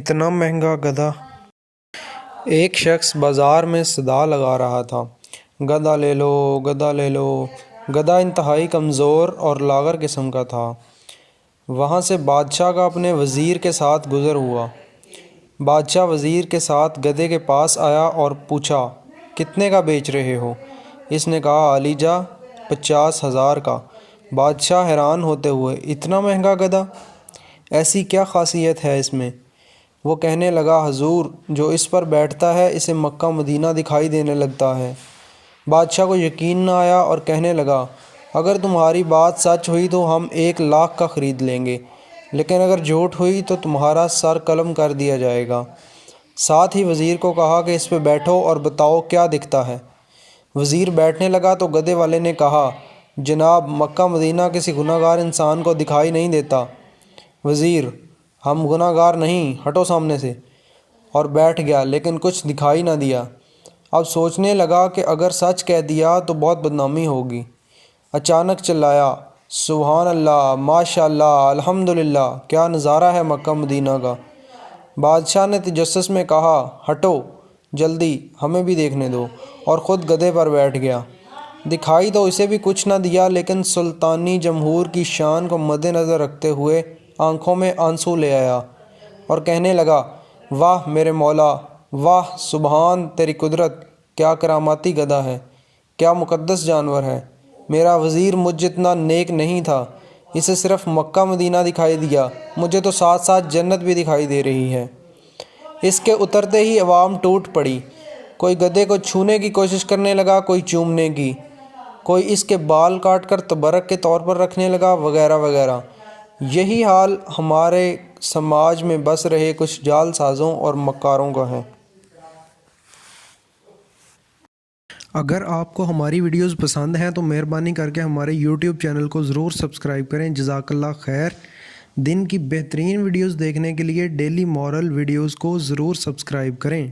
اتنا مہنگا گدھا۔ ایک شخص بازار میں صدا لگا رہا تھا، گدھا لے لو، گدھا لے لو۔ گدھا انتہائی کمزور اور لاغر قسم کا تھا۔ وہاں سے بادشاہ کا اپنے وزیر کے ساتھ گزر ہوا۔ بادشاہ وزیر کے ساتھ گدھے کے پاس آیا اور پوچھا، کتنے کا بیچ رہے ہو؟ اس نے کہا، عالی جاں 50,000 کا۔ بادشاہ حیران ہوتے ہوئے، اتنا مہنگا گدھا؟ ایسی کیا خاصیت ہے اس میں؟ وہ کہنے لگا، حضور، جو اس پر بیٹھتا ہے اسے مکہ مدینہ دکھائی دینے لگتا ہے۔ بادشاہ کو یقین نہ آیا اور کہنے لگا، اگر تمہاری بات سچ ہوئی تو ہم 1,00,000 کا خرید لیں گے، لیکن اگر جھوٹ ہوئی تو تمہارا سر قلم کر دیا جائے گا۔ ساتھ ہی وزیر کو کہا کہ اس پہ بیٹھو اور بتاؤ کیا دکھتا ہے۔ وزیر بیٹھنے لگا تو گدھے والے نے کہا، جناب، مکہ مدینہ کسی گناہ گار انسان کو دکھائی نہیں دیتا۔ وزیر، ہم گناہ گار نہیں، ہٹو سامنے سے، اور بیٹھ گیا، لیکن کچھ دکھائی نہ دیا۔ اب سوچنے لگا کہ اگر سچ کہہ دیا تو بہت بدنامی ہوگی۔ اچانک چلایا، سبحان اللہ، ماشاء اللہ، الحمدللہ، کیا نظارہ ہے مکہ مدینہ کا۔ بادشاہ نے تجسس میں کہا، ہٹو جلدی، ہمیں بھی دیکھنے دو، اور خود گدھے پر بیٹھ گیا۔ دکھائی تو اسے بھی کچھ نہ دیا، لیکن سلطانی جمہور کی شان کو مد نظر رکھتے ہوئے آنکھوں میں آنسو لے آیا اور کہنے لگا، واہ میرے مولا، واہ، سبحان تیری قدرت، کیا کراماتی گدھا ہے، کیا مقدس جانور ہے۔ میرا وزیر مجھ جتنا نیک نہیں تھا، اسے صرف مکہ مدینہ دکھائی دیا، مجھے تو ساتھ ساتھ جنت بھی دکھائی دے رہی ہے۔ اس کے اترتے ہی عوام ٹوٹ پڑی، کوئی گدھے کو چھونے کی کوشش کرنے لگا، کوئی چومنے کی، کوئی اس کے بال کاٹ کر تبرک کے طور پر رکھنے لگا، وغیرہ وغیرہ۔ یہی حال ہمارے سماج میں بس رہے کچھ جعل سازوں اور مکاروں کا ہے۔ اگر آپ کو ہماری ویڈیوز پسند ہیں تو مہربانی کر کے ہمارے یوٹیوب چینل کو ضرور سبسکرائب کریں۔ جزاک اللہ خیر۔ دن کی بہترین ویڈیوز دیکھنے کے لیے ڈیلی مورل ویڈیوز کو ضرور سبسکرائب کریں۔